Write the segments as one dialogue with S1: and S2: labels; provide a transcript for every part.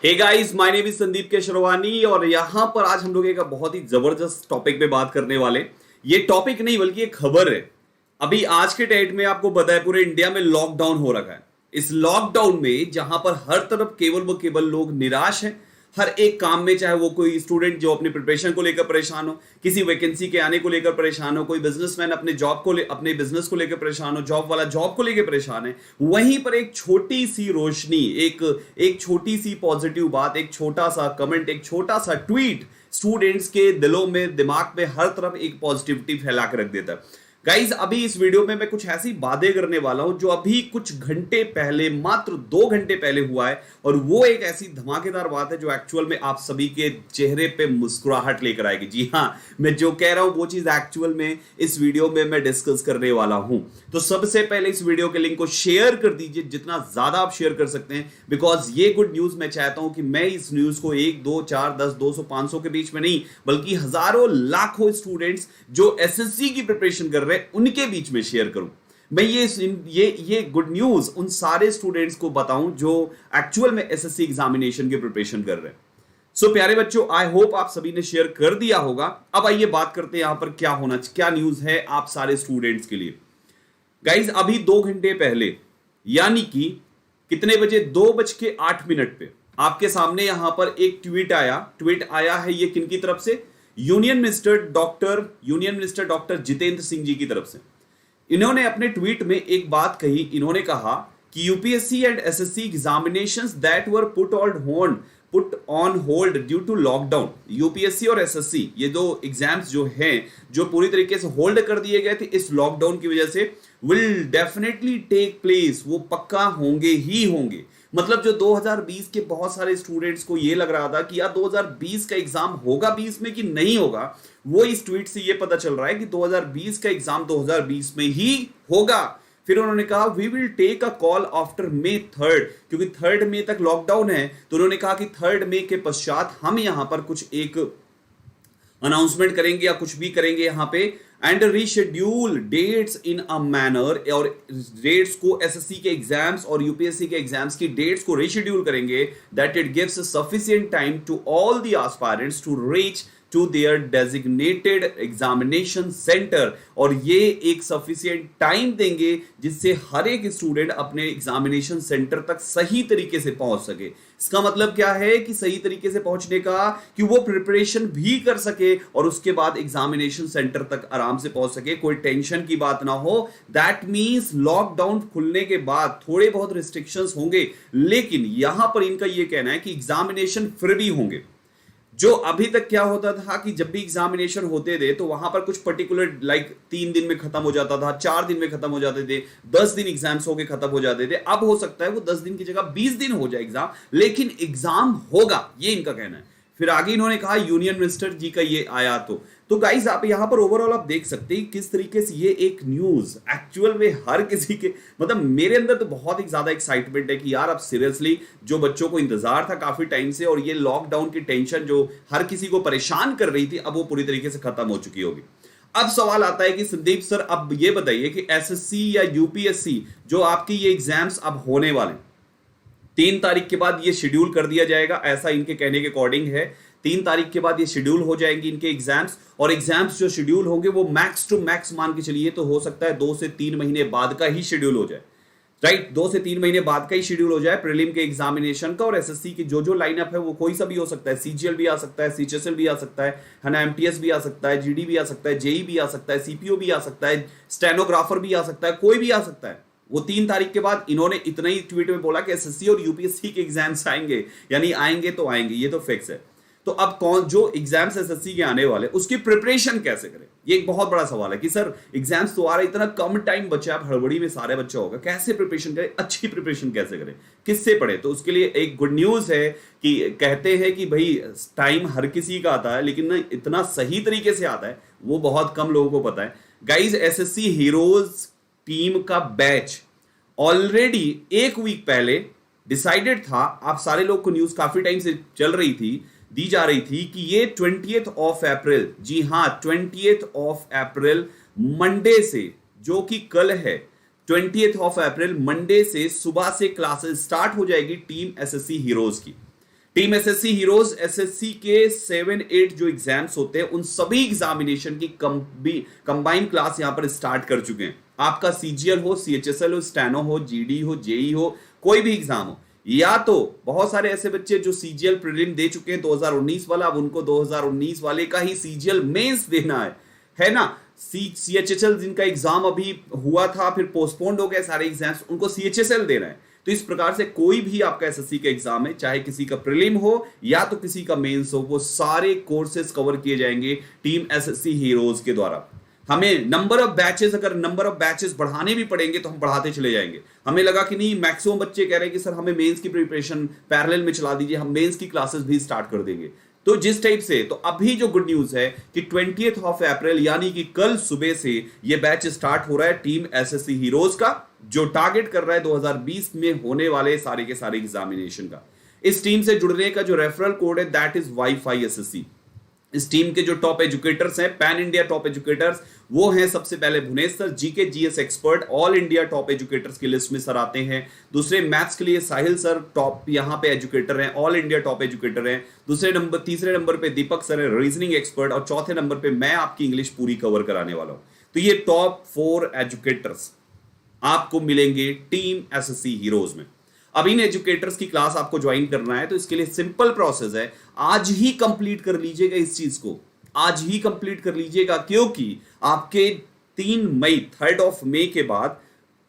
S1: Hey guys, my name is Sandeep Kesharwani और यहां पर आज हम लोग एक बहुत ही जबरदस्त टॉपिक पे बात करने वाले। ये टॉपिक नहीं बल्कि एक खबर है। अभी आज के डेट में आपको पता है पूरे इंडिया में लॉकडाउन हो रखा है। इस लॉकडाउन में जहां पर हर तरफ केवल व केवल लोग निराश हैं, हर एक काम में, चाहे वो कोई स्टूडेंट जो अपनी प्रिपरेशन को लेकर परेशान हो, किसी वैकेंसी के आने को लेकर परेशान हो, कोई बिजनेसमैन अपने अपने बिजनेस को लेकर परेशान हो, जॉब वाला जॉब को लेकर परेशान है। वहीं पर एक छोटी सी रोशनी, एक छोटी सी पॉजिटिव बात, एक छोटा सा कमेंट, एक छोटा सा ट्वीट स्टूडेंट्स के दिलों में, दिमाग में, हर तरफ एक पॉजिटिविटी फैला कर रख देता है। गाइज, अभी इस वीडियो में मैं कुछ ऐसी बातें करने वाला हूं जो अभी कुछ घंटे पहले, मात्र 2 घंटे पहले हुआ है, और वो एक ऐसी धमाकेदार बात है जो एक्चुअल में आप सभी के चेहरे पे मुस्कुराहट लेकर आएगी। जी हां, मैं जो कह रहा हूं वो चीज एक्चुअल में इस वीडियो में मैं डिस्कस करने वाला हूं। तो सबसे पहले इस वीडियो के लिंक को शेयर कर दीजिए, जितना ज्यादा आप शेयर कर सकते हैं, बिकॉज ये गुड न्यूज मैं चाहता हूं कि मैं इस न्यूज को 1, 2, 4, 10, 200, 500 के बीच में नहीं, बल्कि हजारों लाखों स्टूडेंट्स जो एसएससी की प्रिपरेशन कर रहे हैं उनके बीच में शेयर करूं। मैं ये गुड न्यूज उन सारे स्टूडेंट्स को बताऊं जो एक्चुअल में एसएससी एग्जामिनेशन की प्रिपरेशन कर रहे हैं। सो प्यारे बच्चों, आई होप आप सभी ने शेयर कर दिया होगा। अब आइए बात करते हैं यहां पर क्या न्यूज है आप सारे स्टूडेंट्स के लिए। गाइज, अभी 2 घंटे पहले, यानी कि कितने बजे, 2:08 पे आपके सामने यहां पर एक ट्वीट आया है। ये किनकी तरफ से? Union minister doctor Jitendra Singh ji की तरफ से। इन्होंने अपने ट्वीट में एक बात कही। इन्होंने कहा कि UPSC and SSC examinations that were put on hold due to lockdown. UPSC और एसएससी, ये दो एग्जाम्स जो हैं, जो पूरी तरीके से होल्ड कर दिए गए थे इस लॉकडाउन की वजह से, विल डेफिनेटली टेक प्लेस। वो पक्का होंगे ही होंगे। मतलब जो 2020 के बहुत सारे स्टूडेंट्स को ये लग रहा था कि यार 2020 का एग्जाम होगा 20 में कि नहीं होगा, वो इस ट्वीट से ये पता चल रहा है कि 2020 का एग्जाम 2020 में ही होगा। फिर उन्होंने कहा we will take a call after May 3rd, क्योंकि 3rd May तक लॉकडाउन है। तो उन्होंने कहा कि 3rd May के पश्चात हम यहां पर कुछ एक अनाउंसमेंट करेंगे या कुछ भी करेंगे यहां पे, and reschedule dates in a manner, और डेट्स को एसएससी के एग्जाम्स और यूपीएससी के एग्जाम्स की डेट्स को रीशेड्यूल करेंगे, that it gives sufficient time to all the aspirants to reach to their designated examination centre. और ये एक सफिशिएंट टाइम देंगे जिससे हर एक स्टूडेंट अपने एग्जामिनेशन सेंटर तक सही तरीके से पहुंच सके। इसका मतलब क्या है कि सही तरीके से पहुंचने का, कि वो प्रिपरेशन भी कर सके और उसके बाद एग्जामिनेशन सेंटर तक आराम से पहुंच सके, कोई टेंशन की बात ना हो। दैट मींस लॉकडाउन खुलने के बाद थोड़े बहुत रिस्ट्रिक्शंस होंगे, लेकिन यहां पर इनका यह कहना है कि एग्जामिनेशन फिर भी होंगे। जो अभी तक क्या होता था कि जब भी एग्जामिनेशन होते थे तो वहां पर कुछ पर्टिकुलर 3 दिन में खत्म हो जाता था, 4 दिन में खत्म हो जाते थे, 10 दिन एग्जाम्स होके खत्म हो जाते थे। अब हो सकता है वो 10 दिन की जगह 20 दिन हो जाए एग्जाम, लेकिन एग्जाम होगा, ये इनका कहना है। फिर आगे इन्होंने कहा यूनियन मिनिस्टर जी का ये आया। तो गाइस, आप यहां पर ओवरऑल आप देख सकते हैं किस तरीके से ये एक न्यूज एक्चुअल में हर किसी के, मतलब मेरे अंदर तो बहुत ही ज्यादा एक्साइटमेंट है कि यार अब सीरियसली जो बच्चों को इंतजार था काफी टाइम से, और ये लॉकडाउन की टेंशन जो हर किसी को परेशान कर रही थी, अब वो पूरी तरीके से खत्म हो चुकी होगी। अब सवाल आता है कि संदीप सर, अब ये बताइए कि एसएससी या यूपीएससी जो आपकी ये एग्जाम्स अब होने वाले 3 तारीख के बाद ये शेड्यूल कर दिया जाएगा, ऐसा इनके कहने के अकॉर्डिंग है। 3 तारीख के बाद ये शेड्यूल हो जाएंगे इनके एग्जाम्स, और एग्जाम्स जो शेड्यूल होंगे वो मैक्स टू मैक्स मान के चलिए तो हो सकता है 2 से 3 महीने बाद का ही शेड्यूल हो जाए। राइट, 2 से 3 महीने बाद का ही शेड्यूल हो जाए प्रीलिम के एग्जामिनेशन का। और एसएससी की जो लाइनअप है वो कोई सा भी हो सकता है, सीजीएल भी आ सकता है, सीएचएसएल भी आ सकता है ना, एमटीएस भी आ सकता है, जीडी भी आ सकता है, जेई भी आ सकता है, सीपीओ भी आ सकता है, स्टेनोग्राफर भी आ सकता है, कोई भी आ सकता है। वो 3 तारीख के बाद इन्होंने इतना ही ट्वीट में बोला कि एसएससी और यूपीएससी के एग्जाम्स आएंगे, यानी आएंगे तो आएंगे, ये तो फिक्स है। तो अब जो एग्जाम्स एसएससी के आने वाले उसकी प्रिपरेशन कैसे करें, ये एक बहुत बड़ा सवाल है कि सर एग्जाम्स तो आ रहे, इतना कम टाइम बचा, अब हड़बड़ी में सारे बच्चा होगा, कैसे प्रिपरेशन करें, अच्छी प्रिपरेशन कैसे करें, किससे पढ़े। तो उसके लिए एक गुड न्यूज है कि कहते हैं कि भाई टाइम हर किसी का आता है, लेकिन ना इतना सही तरीके से आता है वो बहुत कम लोगों को पता है। गाइज, एसएससी हीरोज टीम का बैच ऑलरेडी 1 वीक पहले डिसाइडेड था। आप सारे लोग को न्यूज काफी टाइम से चल रही थी, दी जा रही थी कि ये 20th of April, जी हां 20th of April मंडे से, जो कि कल है, 20th of April मंडे से सुबह से क्लासेस स्टार्ट हो जाएगी टीम एसएससी हीरोज की। टीम एसएससी हीरोज एसएससी के 7-8 जो एग्जाम्स होते हैं उन सभी एग्जामिनेशन की कंबाइन क्लास यहां पर स्टार्ट कर चुके हैं। आपका सीजीएल हो, सीएचएसएल हो, स्टेनो हो, जीडी हो, जेई हो, कोई भी एग्जाम हो, या तो बहुत सारे ऐसे बच्चे जो सीजीएल प्रीलिम दे चुके हैं 2019 वाला, अब उनको 2019 वाले का ही सीजीएल मेंस देना है ना। सीएचएसएल जिनका एग्जाम अभी हुआ था फिर पोस्टपोन्ड हो गए सारे एग्जाम्स, उनको सीएचएसएल देना है। तो इस प्रकार से कोई भी आपका एसएससी का एग्जाम है, चाहे किसी का प्रीलिम हो या तो किसी का मेंस हो, वो सारे कोर्सेज कवर किए जाएंगे टीम एसएससी हीरोज के द्वारा। हमें नंबर ऑफ बैचेस, अगर नंबर ऑफ बैचेस बढ़ाने भी पड़ेंगे तो हम बढ़ाते चले जाएंगे। हमें लगा कि नहीं, मैक्सिमम बच्चे कह रहे हैं कि सर हमें मेंस की प्रिपरेशन पैरेलल में चला दीजिए, हम मेंस की क्लासेस भी स्टार्ट कर देंगे। तो जिस टाइप से, तो अभी जो गुड न्यूज है कि 20th ऑफ अप्रैल यानी कि कल सुबह से ये बैच स्टार्ट हो रहा है टीम एसएससी हीरोज का, जो टारगेट कर रहा है 2020 में होने वाले सारे के सारे एग्जामिनेशन का। इस टीम से जुड़ने का जो रेफरल कोड है दैट इज वाईफाई एसएससी। इस टीम के जो टॉप एजुकेटर्स हैं, पैन इंडिया टॉप एजुकेटर्स, वो हैं सबसे पहले Bhuvnesh sir, GK GS expert, all India top educators की लिस्ट में सर आते हैं। दूसरे मैथ्स के लिए साहिल सर टॉप यहाँ पे एजुकेटर हैं, ऑल इंडिया टॉप एजुकेटर हैं। तीसरे नंबर पे दीपक सर है, रीजनिंग एक्सपर्ट, और चौथे नंबर पे मैं आपकी इंग्लिश पूरी कवर कराने वाला हूं। तो ये टॉप 4 एजुकेटर्स आपको मिलेंगे टीम एसएससी हीरोज में। अब इन एजुकेटर्स की क्लास आपको ज्वाइन करना है तो इसके लिए सिंपल प्रोसेस है, आज ही कंप्लीट कर लीजिएगा इस चीज को, आज ही कंप्लीट कर लीजिएगा, क्योंकि आपके 3 मई 3rd ऑफ मई के बाद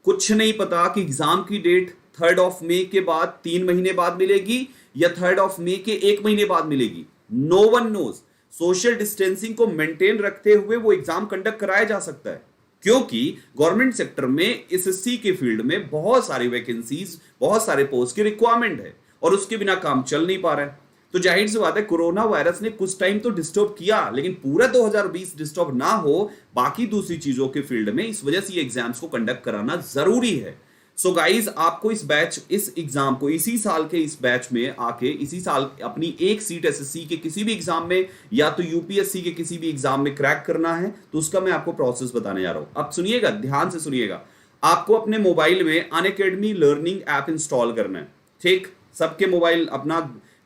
S1: कुछ नहीं पता कि एग्जाम की डेट 3rd ऑफ मई के बाद 3 महीने बाद मिलेगी या 3rd ऑफ मई के 1 महीने बाद मिलेगी। No one knows. Social distancing को मेंटेन रखते हुए वो एग्जाम कंडक्ट कराया जा सकता है, क्योंकि गवर्नमेंट सेक्टर में एसएससी के फील्ड में बहुत सारी वैकेंसीज, बहुत सारे पोस्ट की रिक्वायरमेंट है और उसके बिना काम चल नहीं पा रहा है। तो जाहिर सी बात है कोरोना वायरस ने कुछ टाइम तो डिस्टर्ब किया, लेकिन पूरा 2020 डिस्टर्ब ना हो बाकी दूसरी चीजों के फील्ड में, इस वजह से ये एग्जाम्स को कंडक्ट कराना जरूरी है। सो गाइज, आपको इस एग्जाम को इसी साल के इस बैच में आके इसी साल अपनी एक सीट एसएससी के किसी भी एग्जाम में या तो यूपीएससी के किसी भी एग्जाम में क्रैक करना है, तो उसका मैं आपको प्रोसेस बताने जा रहा हूं। अब सुनिएगा, ध्यान से सुनिएगा। आपको अपने मोबाइल में अनअकैडमी लर्निंग ऐप इंस्टॉल करना है, ठीक। सबके मोबाइल अपना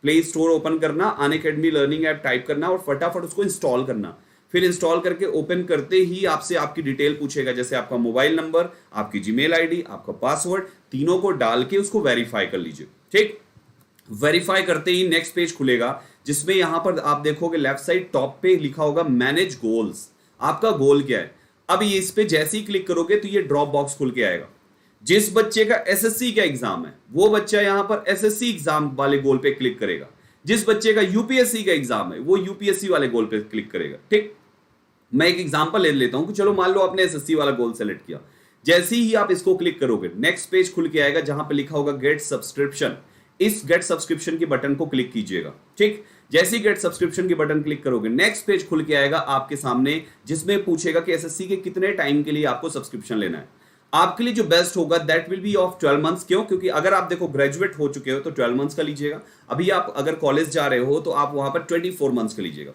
S1: प्ले स्टोर ओपन करना, अनअकैडमी लर्निंग ऐप टाइप करना और फटाफट उसको इंस्टॉल करना। फिर इंस्टॉल करके ओपन करते ही आपसे आपकी डिटेल पूछेगा, जैसे आपका मोबाइल नंबर, आपकी जीमेल आईडी, आपका पासवर्ड, तीनों को डाल के उसको वेरीफाई कर लीजिए, ठीक। वेरीफाई करते ही नेक्स्ट पेज खुलेगा, जिसमें यहां पर आप देखोगे लेफ्ट साइड टॉप पे लिखा होगा मैनेज गोल्स। आपका गोल क्या है? अब ये इस पे जैसे ही क्लिक करोगे तो ये ड्रॉप बॉक्स खुल के आएगा। जिस बच्चे का एसएससी का एग्जाम है वो बच्चा यहां पर एसएससी एग्जाम वाले गोल पे क्लिक करेगा, जिस बच्चे का यूपीएससी का एग्जाम है वो यूपीएससी वाले गोल पे क्लिक करेगा, ठीक। मैं एक एग्जांपल ले लेता हूं कि चलो मान लो आपने एसएससी वाला गोल सेलेक्ट किया। जैसे ही आप इसको क्लिक करोगे नेक्स्ट पेज खुल के आएगा जहां पे लिखा होगा गेट सब्सक्रिप्शन। इस गेट सब्सक्रिप्शन के बटन को क्लिक कीजिएगा, ठीक। जैसे ही गेट सब्सक्रिप्शन के बटन क्लिक करोगे नेक्स्ट पेज खुल के आएगा आपके सामने, जिसमें पूछेगा कि एसएससी के कितने टाइम के लिए आपको सब्सक्रिप्शन लेना है। आपके लिए जो बेस्ट होगा that will be of 12 months. क्यों? क्योंकि अगर आप देखो ग्रेजुएट हो चुके हो तो 12 मंथ्स का लीजिएगा, अभी आप अगर कॉलेज जा रहे हो तो आप वहां पर 24 मंथ्स का लीजिएगा।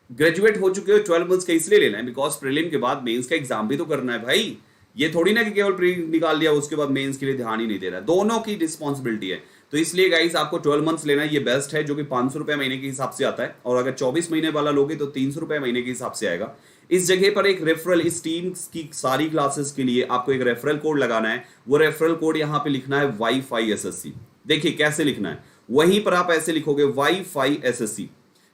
S1: ग्रेजुएट हो चुके हो 12 मंथ्स का इसलिए लेना है बिकॉज प्रीलिम के बाद मेंस का एग्जाम भी तो करना है भाई। ये थोड़ी ना कि केवल प्री निकाल लिया उसके बाद मेंस के लिए ध्यान ही नहीं दे रहा है, दोनों की रिस्पॉन्सिबिलिटी है। तो इसलिए गाइस आपको 12 मंथ्स लेना है, ये बेस्ट है, जो कि 500 रुपए महीने के हिसाब से आता है। और अगर 24 महीने वाला लोगे तो 300 रुपए महीने के हिसाब से आएगा। इस जगह पर एक रेफरल, इस टीम की सारी क्लासेस के लिए आपको एक रेफरल कोड लगाना है। वो रेफरल कोड यहाँ पे लिखना है वाईफाई एसएससी। देखिए कैसे लिखना है, वहीं पर आप ऐसे लिखोगे वाईफाई एसएससी।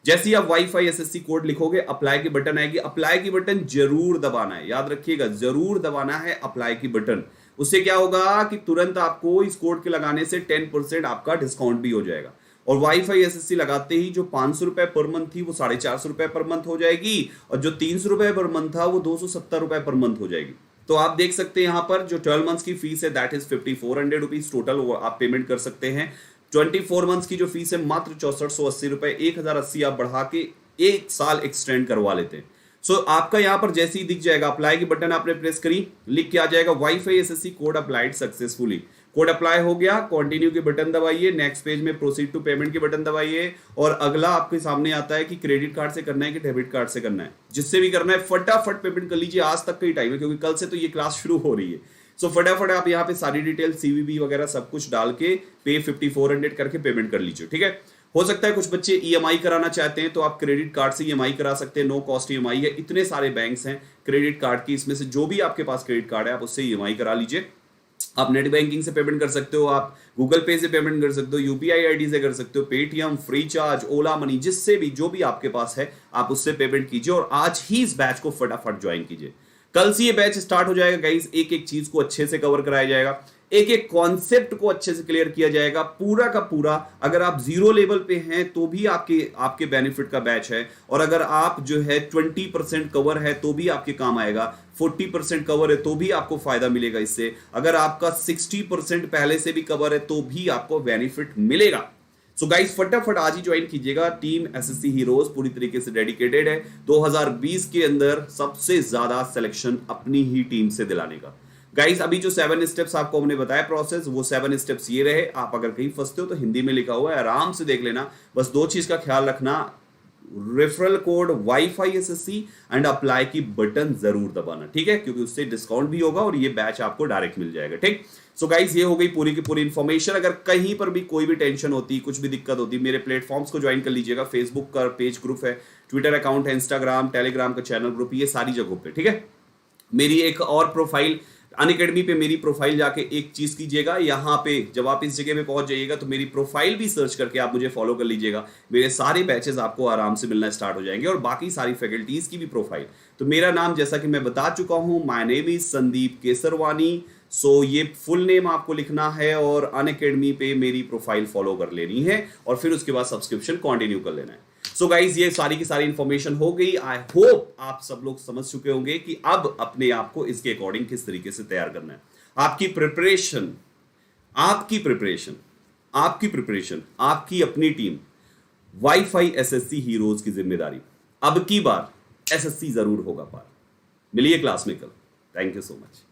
S1: जैसे ही आप वाईफाई एसएससी कोड लिखोगे अप्लाई की बटन आएगी, अप्लाई की बटन जरूर दबाना है, याद रखिएगा जरूर दबाना है अप्लाई की बटन। उससे क्या होगा कि तुरंत आपको इस कोड के लगाने से 10% आपका डिस्काउंट भी हो जाएगा। और वाईफाई एसएससी लगाते ही जो 500 रुपए पर मंथ थी वो 450 रुपए पर मंथ हो जाएगी, और जो 300 रुपए पर मंथ था वो 270 रुपए पर मंथ हो जाएगी। तो आप देख सकते हैं यहाँ पर जो 12 मंथ्स की फीस है दैट इज 5400 रुपीज टोटल आप पेमेंट कर सकते हैं। 24 मंथ्स की जो फीस है मात्र 6480 रुपए, 1080 आप बढ़ा के 1 साल एक्सटेंड करवा लेते हैं। सो आपका यहां पर जैसे ही दिख जाएगा अप्लाई की बटन आपने प्रेस करी, लिख के आ जाएगा wifi SSC code applied successfully. Code apply हो गया, कंटिन्यू के बटन दबाइए, नेक्स्ट पेज में प्रोसीड टू पेमेंट के बटन दबाइए, और अगला आपके सामने आता है कि क्रेडिट कार्ड से करना है कि डेबिट कार्ड से करना है। जिससे भी करना है फटाफट पेमेंट कर लीजिए, आज तक का ही टाइम है क्योंकि कल से तो ये क्लास शुरू हो रही है। सो फटाफट आप यहाँ पे सारी डिटेल सीवीबी वगैरह सब कुछ डाल के पे 5400 करके पेमेंट कर लीजिए, ठीक है। हो सकता है कुछ बच्चे ईएमआई कराना चाहते हैं तो आप क्रेडिट कार्ड से ईएमआई करा सकते हैं, नो कॉस्ट ईएमआई है। इतने सारे बैंक्स हैं क्रेडिट कार्ड की, इसमें से जो भी आपके पास क्रेडिट कार्ड है आप उससे ईएमआई करा लीजिए। आप नेट बैंकिंग से पेमेंट कर सकते हो, आप गूगल पे से पेमेंट कर सकते हो, यूपीआई आईडी से कर सकते हो, पेटीएम, फ्री चार्ज, ओला मनी, जिससे भी जो भी आपके पास है आप उससे पेमेंट कीजिए और आज ही इस बैच को फटाफट ज्वाइन कीजिए। कल से ये बैच स्टार्ट हो जाएगा गाइस। एक एक चीज को अच्छे से कवर कराया जाएगा, एक एक कॉन्सेप्ट को अच्छे से क्लियर किया जाएगा, पूरा का पूरा। अगर आप जीरो लेवल पे हैं तो भी आपके आपके बेनिफिट का बैच है, और अगर आप जो है 20% कवर है तो भी आपके काम आएगा, 40% कवर है तो भी आपको फायदा मिलेगा इससे, अगर आपका 60% पहले से भी कवर है तो भी आपको बेनिफिट मिलेगा। सो गाइस फटाफट आज ही ज्वाइन कीजिएगा। टीम एसएससी हीरोज पूरी तरीके से डेडिकेटेड है 2020 के अंदर सबसे ज्यादा सिलेक्शन अपनी ही टीम से दिलाने का। गाइस अभी जो 7 स्टेप्स आपको हमने बताया प्रोसेस, वो 7 स्टेप्स ये रहे। आप अगर कहीं फंसते हो तो हिंदी में लिखा हुआ है, आराम से देख लेना। बस 2 चीज का ख्याल रखना, referral code wifi SSC and apply की बटन जरूर दबाना, ठीक है, क्योंकि उससे डिस्काउंट भी होगा और ये बैच आपको डायरेक्ट मिल जाएगा। ठीक, सो गाइस ये हो गई पूरी की पूरी इंफॉर्मेशन। अगर कहीं पर भी कोई भी टेंशन होती, कुछ भी दिक्कत होती, मेरे प्लेटफॉर्म्स को ज्वाइन कर लीजिएगा। फेसबुक का पेज ग्रुप है, ट्विटर अकाउंट है, इंस्टाग्राम टेलीग्राम का चैनल ग्रुप, ये सारी जगहों पे, ठीक है। मेरी एक और प्रोफाइल अनअकैडमी पे, मेरी प्रोफाइल जाके एक चीज कीजिएगा, यहाँ पे जब आप इस जगह पे पहुंच जाइएगा तो मेरी प्रोफाइल भी सर्च करके आप मुझे फॉलो कर लीजिएगा। मेरे सारे बैचेस आपको आराम से मिलना स्टार्ट हो जाएंगे और बाकी सारी फैकल्टीज की भी प्रोफाइल। तो मेरा नाम जैसा कि मैं बता चुका हूं, my name is Sandeep Kesarwani. So ये फुल नेम आपको लिखना है और अनअकैडमी पे मेरी प्रोफाइल फॉलो कर लेनी है और फिर उसके बाद सब्सक्रिप्शन कंटिन्यू कर लेना है। सो गाइज ये सारी की सारी इंफॉर्मेशन हो गई। आई होप आप सब लोग समझ चुके होंगे कि अब अपने आप को इसके अकॉर्डिंग किस तरीके से तैयार करना है। आपकी प्रिपरेशन, आपकी अपनी टीम, वाईफाई एसएससी हीरोज की जिम्मेदारी। अब की बार एसएससी जरूर होगा पार। मिलिए क्लास में कल। Thank you so much.